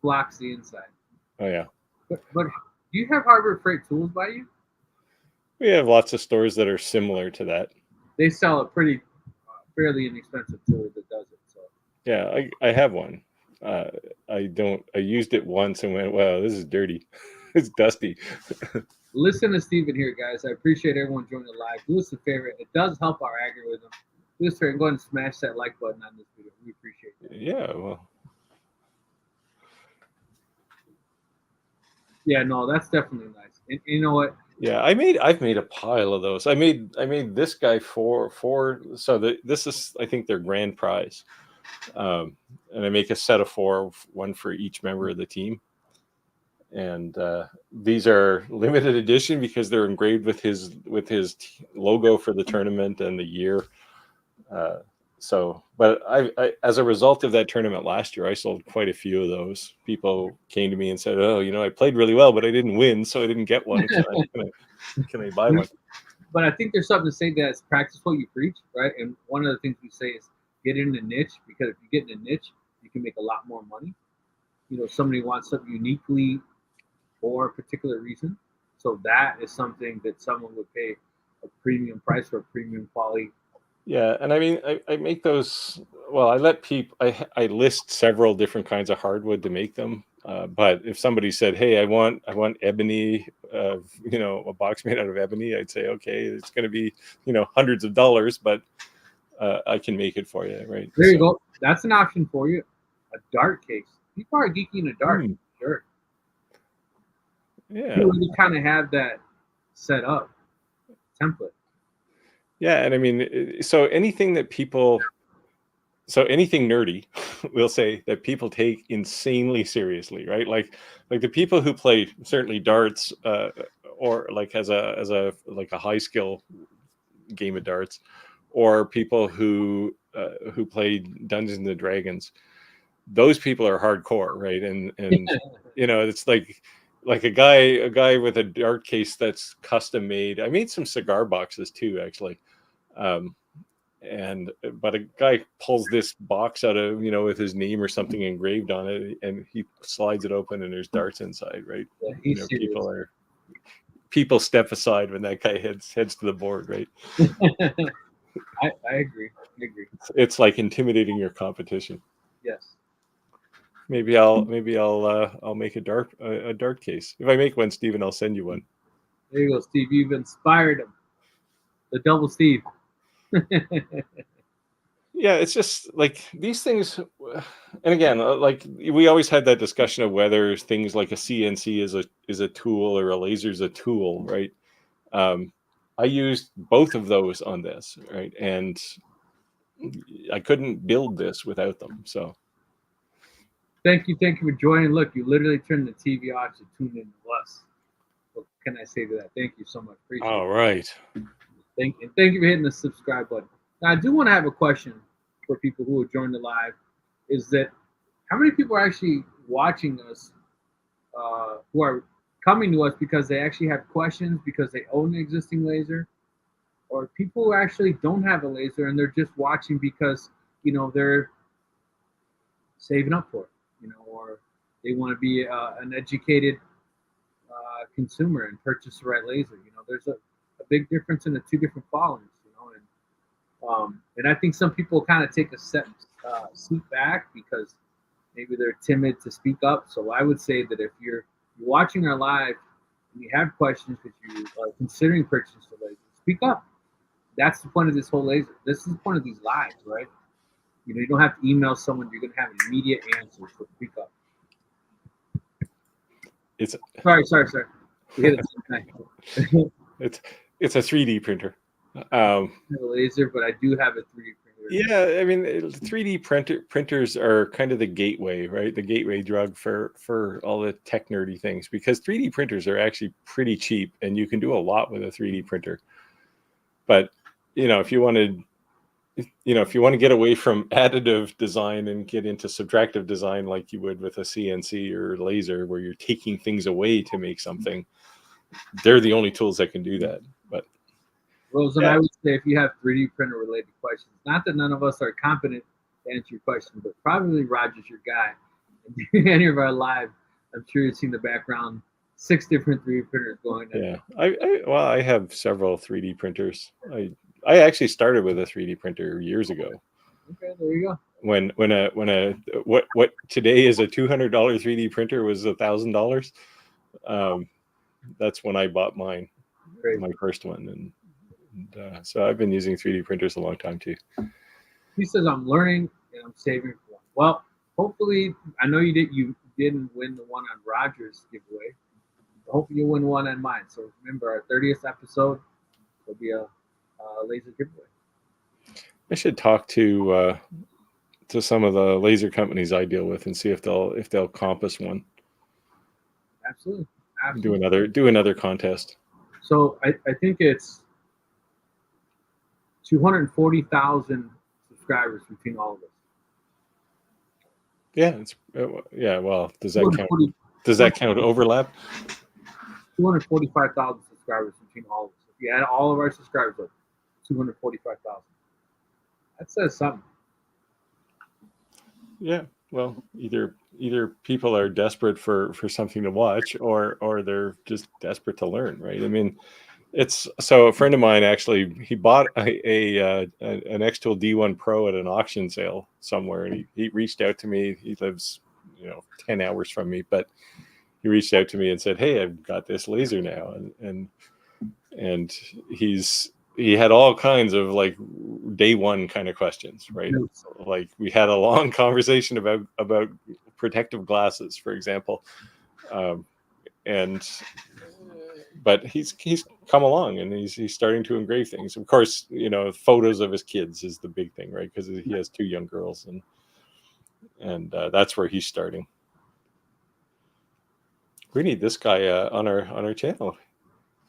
flocks the inside. Oh yeah. But do you have Harbor Freight tools by you? We have lots of stores that are similar to that. They sell a fairly inexpensive tool that does it. So yeah, I have one. I used it once and went, wow, this is dirty. It's dusty. Listen to Steven here, guys. I appreciate everyone joining the live. Do us a favor. It does help our algorithm. Do us a favor and go ahead and smash that like button on this video. We appreciate that. Yeah, well. Yeah, no, that's definitely nice. And you know what? Yeah, I've made a pile of those. I made this guy four. So this is, I think, their grand prize. And I make a set of 4, one for each member of the team. And these are limited edition because they're engraved with his logo for the tournament and the year. So, but I, as a result of that tournament last year, I sold quite a few of those. People came to me and said, "Oh, I played really well, but I didn't win, so I didn't get one. Can I buy one?" But I think there's something to say that it's practice what you preach, right? And one of the things we say is get in a niche, because if you get in a niche, you can make a lot more money. Somebody wants something uniquely for a particular reason. So that is something that someone would pay a premium price for, a premium quality. Yeah, and I mean, I make those. Well, I let people. I list several different kinds of hardwood to make them. But if somebody said, "Hey, I want ebony, a box made out of ebony," I'd say, "Okay, it's going to be hundreds of dollars, but I can make it for you, right?" There you go. That's an option for you. A dart case. People are geeky in a dart. Sure. Yeah. You kind of have that set up template. Yeah, and I mean, so anything nerdy, we'll say, that people take insanely seriously, right? Like the people who play certainly darts, or like as a high skill game of darts, or people who play Dungeons and Dragons. Those people are hardcore, right? And it's like a guy with a dart case that's custom made. I made some cigar boxes too, actually. But a guy pulls this box out of with his name or something engraved on it, and he slides it open, and there's darts inside, right? Yeah, people step aside when that guy heads to the board, right? I agree. It's like intimidating your competition. Yes. Maybe I'll make a dart case. If I make one, Steven, I'll send you one. There you go, Steve. You've inspired him. The double Steve. Yeah, it's just like these things, and again, like we always had that discussion of whether things like a CNC is a tool or a laser is a tool, right? I used both of those on this, right, and I couldn't build this without them. So, thank you for joining. Look, you literally turned the TV off to tune in to us. What can I say to that? Thank you so much. Appreciate it. All right. Thank you for hitting the subscribe button. Now, I do want to have a question for people who have joined the live. Is that how many people are actually watching us who are coming to us because they actually have questions because they own an existing laser, or people who actually don't have a laser and they're just watching because they're saving up for it, or they want to be an educated consumer and purchase the right laser. There's a big difference in the two different qualities, and I think some people kind of take a seat back because maybe they're timid to speak up. So I would say that if you're watching our live and you have questions because you are considering purchasing a laser, speak up. That's the point of this whole laser. This is the point of these lives, right? You don't have to email someone. You're going to have an immediate answer. So speak up. It's sorry. We hit it. It's a 3D printer. I have a laser, but I do have a 3D printer. Yeah, I mean, 3D printers are kind of the gateway, right? The gateway drug for all the tech nerdy things, because 3D printers are actually pretty cheap, and you can do a lot with a 3D printer. But if you want to get away from additive design and get into subtractive design like you would with a CNC or laser, where you're taking things away to make something, they're the only tools that can do that. But Rosen, I would say if you have 3D printer related questions, not that none of us are competent to answer your question, but probably Roger's your guy. And any of our live, I'm sure you've seen the background, 6 different 3D printers going. Yeah, I have several 3D printers. I actually started with a 3D printer years ago. Okay, there you go. When what today is a $200 3D printer was $1,000. That's when I bought mine, my first one, and so I've been using 3D printers a long time too. He says I'm learning and I'm saving for one. Well, hopefully, I know you didn't win the one on Roger's giveaway. Hopefully you win one on mine. So remember, our 30th episode will be a laser giveaway. I should talk to some of the laser companies I deal with and see if they'll comp us one. Absolutely. Do another contest. So I think it's 240,000 subscribers between all of us. Yeah, it's yeah. Well, does that count? 240 Does that count overlap? 245,000 subscribers between all of us. If you add all of our subscribers up, 245,000. That says something. Yeah. Well, either people are desperate for something to watch, or they're just desperate to learn, right? I mean, it's so a friend of mine actually, he bought an X-Tool D1 Pro at an auction sale somewhere, and he reached out to me. He lives 10 hours from me, but he reached out to me and said, "Hey, I've got this laser now," and he had all kinds of like day one kind of questions, right? Like we had a long conversation about protective glasses, for example, and but he's come along and he's starting to engrave things. Of course, photos of his kids is the big thing, right? Because he has 2 young girls, and that's where he's starting. We need this guy on our channel.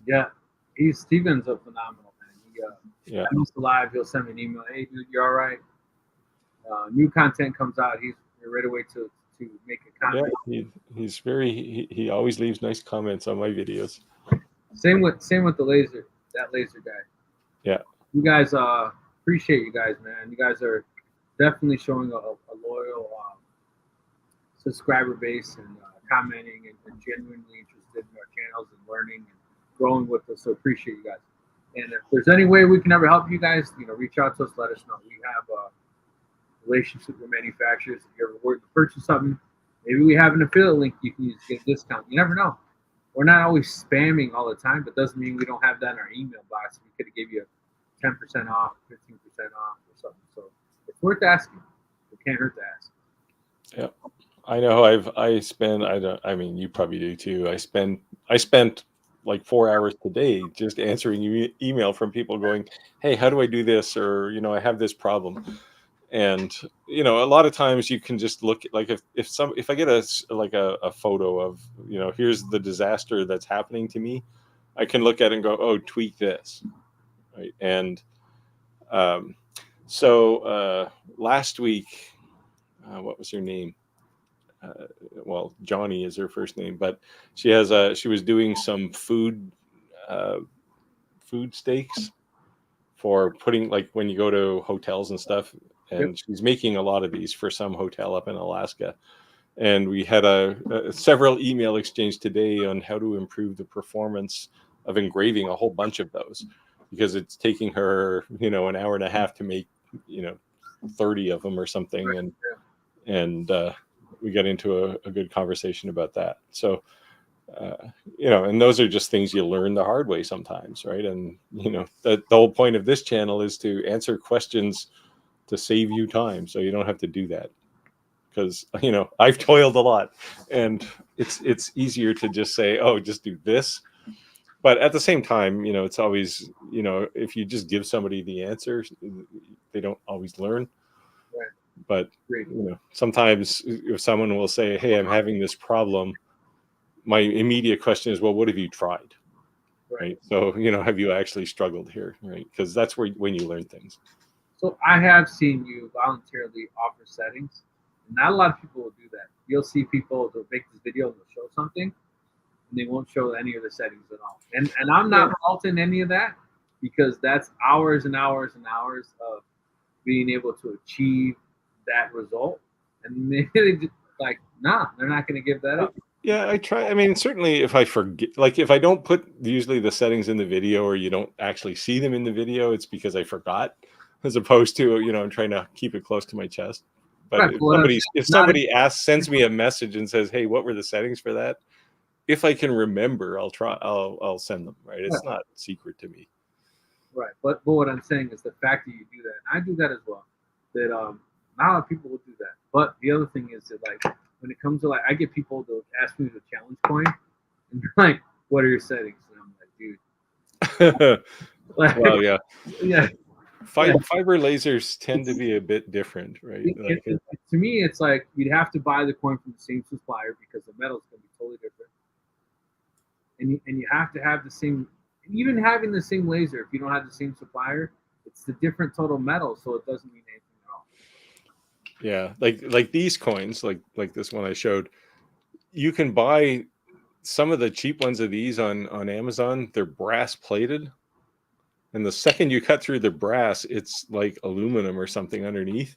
Yeah, Steven's a phenomenal man. Yeah. Comes alive. He'll send me an email. Hey, dude, you all right? New content comes out. He's right away to make a comment. Yeah, he's very. He always leaves nice comments on my videos. Same with that laser guy. Yeah. You guys appreciate you guys, man. You guys are definitely showing a loyal subscriber base and commenting and genuinely interested in our channels and learning and growing with us. So appreciate you guys. And if there's any way we can ever help you guys, reach out to us. Let us know. We have a relationship with manufacturers. If you ever were to purchase something, maybe we have an affiliate link you can use to get a discount. You never know. We're not always spamming all the time, but doesn't mean we don't have that in our email box. We could have give you 10% off, 15% off, or something. So it's worth asking. It can't hurt to ask. Yeah, I know. I mean, you probably do too. I spent like 4 hours today just answering email from people going, "Hey, how do I do this?" Or I have this problem. And a lot of times you can just look at, like, if I get a photo of here's the disaster that's happening to me, I can look at it and go, oh, tweak this, right? And so last week, what was her name? Well, Johnny is her first name, but she was doing some food steaks for putting, like, when you go to hotels and stuff. And she's making a lot of these for some hotel up in Alaska. And we had several email exchange today on how to improve the performance of engraving a whole bunch of those, because it's taking her, an hour and a half to make, 30 of them or something. And we got into a good conversation about that. So, and those are just things you learn the hard way sometimes, right? And, the whole point of this channel is to answer questions to save you time, so you don't have to do that, because I've toiled a lot, and it's easier to just say, oh, just do this. But at the same time, it's always, if you just give somebody the answer, they don't always learn. Right. But sometimes if someone will say, hey, I'm having this problem, my immediate question is, well, what have you tried? Right. So have you actually struggled here? Right, because that's when you learn things. So I have seen you voluntarily offer settings. Not a lot of people will do that. You'll see people, they'll make this video, they'll show something, and they won't show any of the settings at all. And I'm not faulting any of that, because that's hours and hours and hours of being able to achieve that result. And maybe they just like, nah, they're not going to give that up. Yeah, I try. I mean, certainly if I forget, like if I don't put usually the settings in the video, or you don't actually see them in the video, it's because I forgot, as opposed to, I'm trying to keep it close to my chest. But right, if somebody sends me a message and says, hey, what were the settings for that? If I can remember, I'll send them, right? It's not secret to me. Right. But what I'm saying is the fact that you do that, and I do that as well, that not a lot of people will do that. But the other thing is that, like, when it comes to, like, I get people to ask me the challenge coin, and they're like, what are your settings? And I'm like, dude. Well, yeah. Yeah. Fiber lasers tend to be a bit different, right? To me, it's like you'd have to buy the coin from the same supplier, because the metal's going to be totally different. And you have to have the same, even having the same laser, if you don't have the same supplier, it's the different total metal, so it doesn't mean anything at Yeah, like these coins, like this one I showed, you can buy some of the cheap ones of these on Amazon. They're brass plated, and the second you cut through the brass, it's like aluminum or something underneath,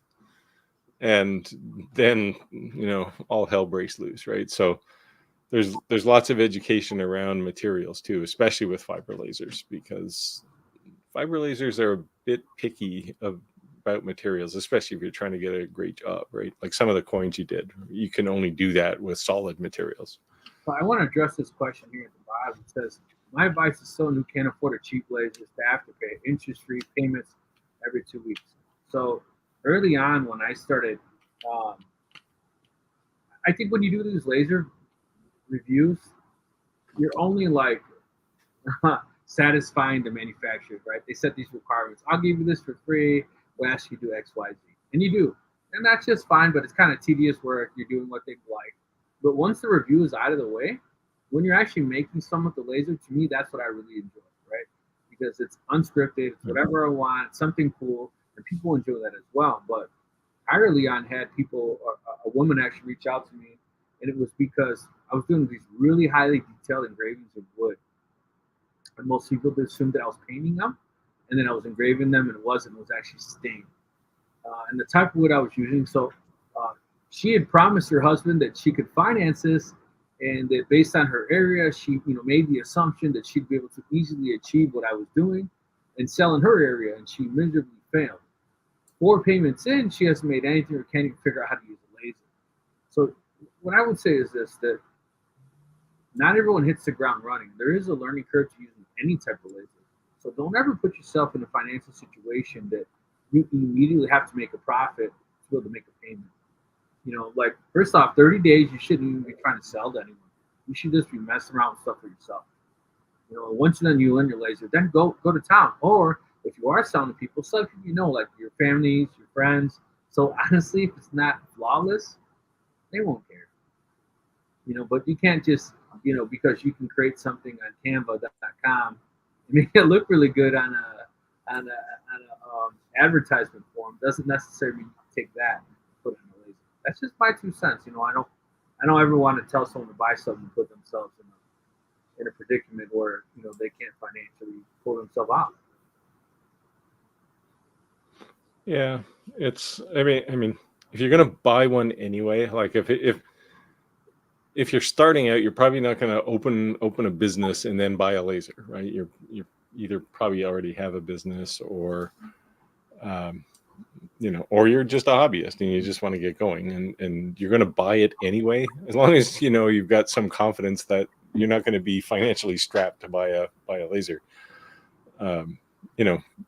and then all hell breaks loose, right? So there's lots of education around materials too, especially with fiber lasers, because fiber lasers are a bit picky about materials, especially if you're trying to get a great job, right? Like some of the coins you did, you can only do that with solid materials. So I want to address this question here at the bottom. It says, my advice is someone who can't afford a cheap laser is to have to pay interest-free payments every 2 weeks. So early on when I started, um, I think when you do these laser reviews, you're only like satisfying the manufacturers, right? They set these requirements. I'll give you this for free. We'll ask you to do X, Y, Z. And you do. And that's just fine, but it's kind of tedious work. You're doing what they like. But once the review is out of the way, when you're actually making some with the laser, to me, that's what I really enjoy, right? Because it's unscripted, it's whatever I want, it's something cool, and people enjoy that as well. But I early on had people, a woman actually reach out to me, and it was because I was doing these really highly detailed engravings of wood. And most people assumed that I was painting them, and then I was engraving them, and it wasn't. It was actually stained. And the type of wood I was using. So she had promised her husband that she could finance this, and that based on her area, she made the assumption that she'd be able to easily achieve what I was doing and sell in her area, and she miserably failed. 4 payments in, she hasn't made anything or can't even figure out how to use a laser. So what I would say is this: that not everyone hits the ground running. There is a learning curve to using any type of laser. So don't ever put yourself in a financial situation that you immediately have to make a profit to be able to make a payment. Like first off, 30 days, you shouldn't even be trying to sell to anyone. You should just be messing around with stuff for yourself. Once you're done, you learn your laser, then go to town. Or if you are selling to people, sell to people like your families, your friends. So honestly, if it's not flawless, they won't care. But you can't just, because you can create something on Canva.com and make it look really good on a advertisement form, doesn't necessarily mean you take that and put it in a laser. That's just my 2 cents. I don't ever want to tell someone to buy something and put themselves in a predicament where they can't financially pull themselves out. Yeah, it's. I mean, if you're gonna buy one anyway, like if you're starting out, you're probably not going to open a business and then buy a laser, right? You're either probably already have a business, or or you're just a hobbyist and you just want to get going, and you're going to buy it anyway, as long as you've got some confidence that you're not going to be financially strapped to buy a laser.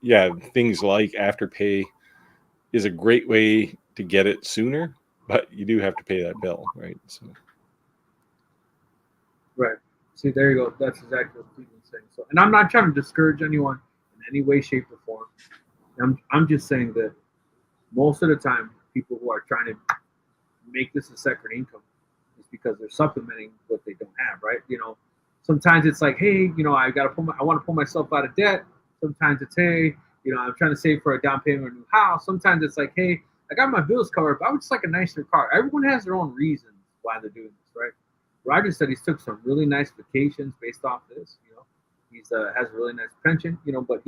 Yeah, things like Afterpay is a great way to get it sooner, but you do have to pay that bill, right? So. Right. See, there you go. That's exactly what Stephen's saying. So, and I'm not trying to discourage anyone in any way, shape, or form. I'm just saying that most of the time, people who are trying to make this a second income is because they're supplementing what they don't have, right? Sometimes it's like, hey, I want to pull myself out of debt. Sometimes it's, hey, I'm trying to save for a down payment on a new house. Sometimes it's like, hey, I got my bills covered, but I would just like a nicer car. Everyone has their own reasons why they're doing this, right? Roger said he's took some really nice vacations based off this. He's has a really nice pension. But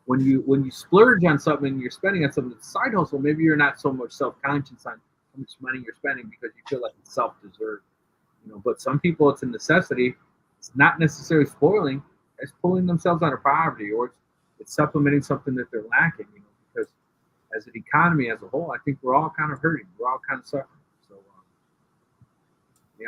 when you splurge on something and you're spending on something that's a side hustle, maybe you're not so much self-conscious on how much money you're spending because you feel like it's self-deserved. But some people it's a necessity. It's not necessarily spoiling. It's pulling themselves out of poverty, or it's supplementing something that they're lacking. Because as an economy as a whole, I think we're all kind of hurting. We're all kind of suffering. So yeah.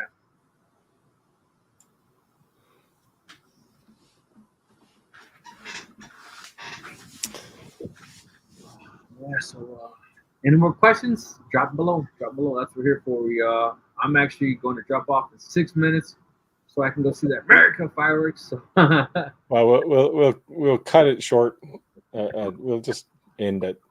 Yeah, so any more questions? Drop below. Drop below. That's what we're here for. I'm actually going to drop off in 6 minutes so I can go see that America fireworks. So Well, we'll cut it short. We'll just end it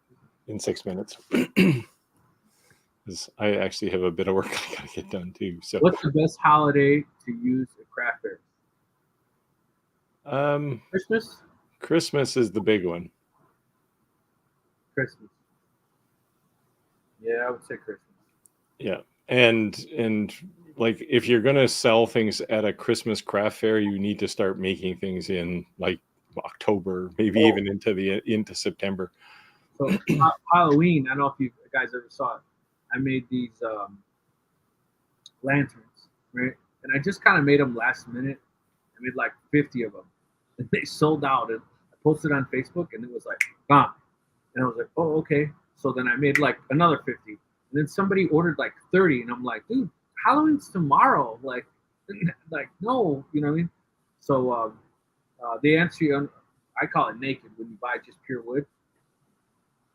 in 6 minutes. Because I actually have a bit of work I gotta get done too. So what's the best holiday to use a craft fair? Christmas? Christmas is the big one. Christmas. Yeah, I would say Christmas. Yeah, and like if you're gonna sell things at a Christmas craft fair, you need to start making things in like October, maybe Oh. even into September. So Halloween, I don't know if you guys ever saw it. I made these lanterns, right? And I just kind of made them last minute. I made like 50 of them, and they sold out. And I posted on Facebook, and it was like gone. And I was like, oh, okay. So then I made like another 50, and then somebody ordered like 30, and I'm like, dude, Halloween's tomorrow. Like, like no, you know what I mean? So they answer you on, I call it naked when you buy just pure wood,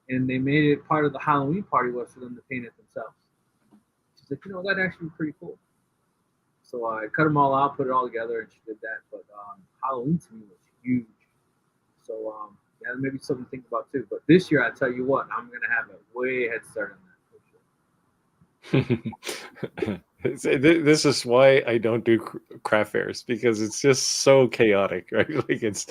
and they made it part of the Halloween party was for them to paint it themselves. She's like, you know, that actually be pretty cool. So I cut them all out, put it all together, and she did that. But Halloween to me was huge. So yeah, maybe something to think about too. But this year, I tell you what, I'm gonna have a way head start on that. This is why I don't do craft fairs, because it's just so chaotic, right? Like it's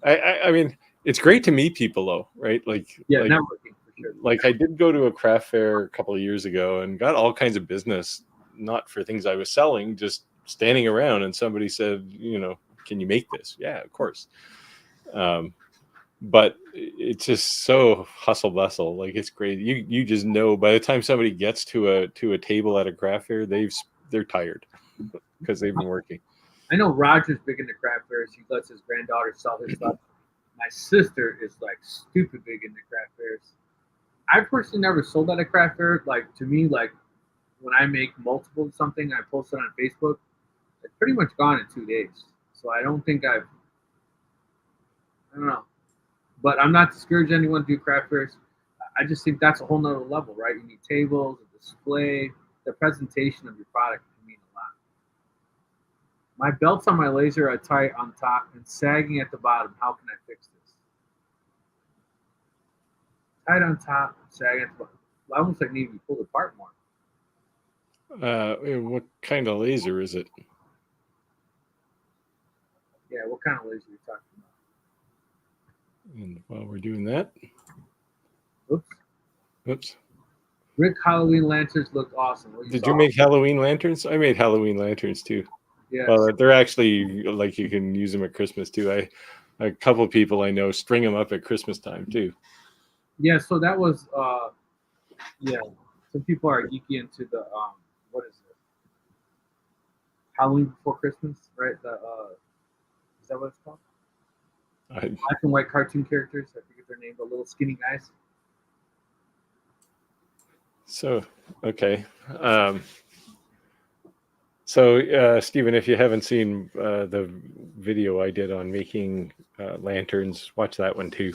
I mean, it's great to meet people though, right? Yeah, like networking for sure. like I did go to a craft fair a couple of years ago and got all kinds of business, not for things I was selling, just standing around, and somebody said, you know, can you make this? Yeah, of course. But it's just so hustle bustle. Like it's great. You just know by the time somebody gets to a table at a craft fair, they're tired because they've been working. I know Roger's big into craft fairs. He lets his granddaughter sell his stuff. My sister is like stupid big into craft fairs. I personally never sold at a craft fair. Like to me, like when I make multiple of something, I post it on Facebook. It's pretty much gone in 2 days. So I don't think I don't know. But I'm not discouraging anyone to do craft fairs. I just think that's a whole nother level, right? You need tables, a display, the presentation of your product can mean a lot. My belts on my laser are tight on top and sagging at the bottom. How can I fix this? Tight on top, sagging at the bottom. Well, I almost like need to be pulled apart more. What kind of laser is it? Yeah, what kind of laser are you talking about? And while we're doing that, oops. Rick Halloween lanterns look awesome. Did you make Halloween lanterns? I made Halloween lanterns too. Yes. Well, they're actually like you can use them at Christmas too. A couple of people I know string them up at Christmas time too. Yeah, so that was yeah. Some people are geeky into the what is it? Halloween before Christmas, right? The is that what it's called? Black and white cartoon characters. I forget their name, the little skinny guys. So okay. So Stephen, if you haven't seen the video I did on making lanterns, watch that one too.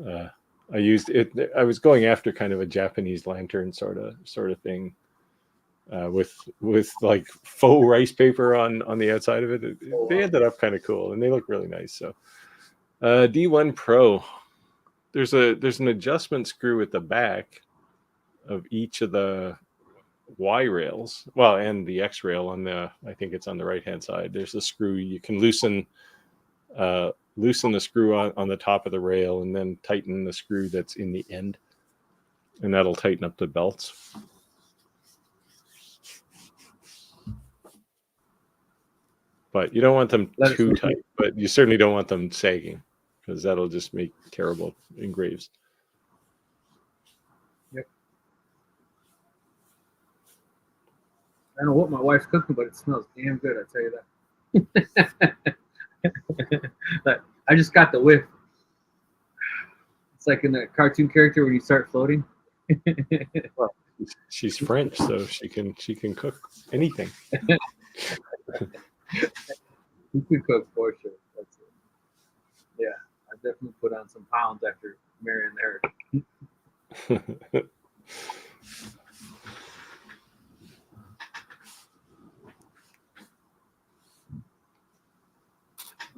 I used it. I was going after kind of a Japanese lantern sort of thing, with like faux rice paper on the outside of it. They ended up kind of cool, and they look really nice. So D1 Pro, there's an adjustment screw at the back of each of the Y rails, well, and the X rail on the, I think it's on the right hand side. There's a screw you can loosen the screw on the top of the rail, and then tighten the screw that's in the end, and that'll tighten up the belts. But you don't want them too tight, but you certainly don't want them sagging, because that'll just make terrible engraves. Yep. I don't know what my wife's cooking, but it smells damn good, I tell you that. But I just got the whiff. It's like in the cartoon character when you start floating. Well, she's French, so she can cook anything. You can cook for sure. That's it. Yeah, I definitely put on some pounds after marrying her.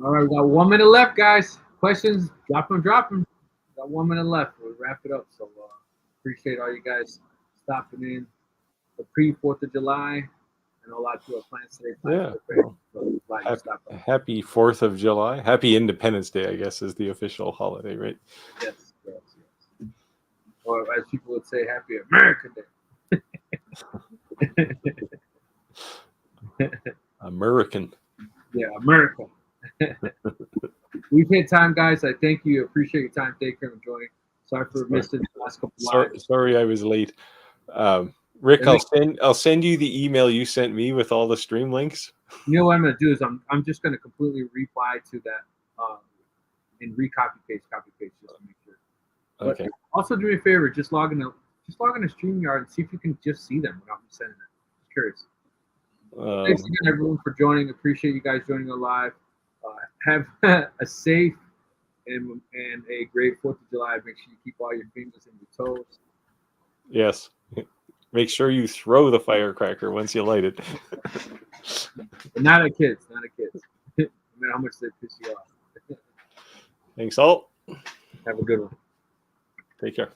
All right, we got 1 minute left, guys. Questions, drop them. Got 1 minute left. We'll wrap it up. So appreciate all you guys stopping in. The pre-4th of July. I know a lot of people have plans today. Yeah. Happy 4th of July. Happy Independence Day, I guess, is the official holiday, right? Yes. or as people would say, Happy American Day. American. Yeah, America. We've hit time, guys. I thank you. Appreciate your time. Thank you for joining. Sorry for missing the last couple lives. Sorry, I was late. Rick, And I'll send you the email you sent me with all the stream links. You know what I'm gonna do is I'm just gonna completely reply to that and copy paste just to make sure. But Okay. also do me a favor, just log in to StreamYard and see if you can just see them without me sending it. Just curious. Thanks again, everyone, for joining. Appreciate you guys joining us live. Have a safe and a great 4th of July. Make sure you keep all your fingers and your toes. Yes. Make sure you throw the firecracker once you light it. But not at kids. No matter how much they piss you off. Thanks all. Have a good one. Take care.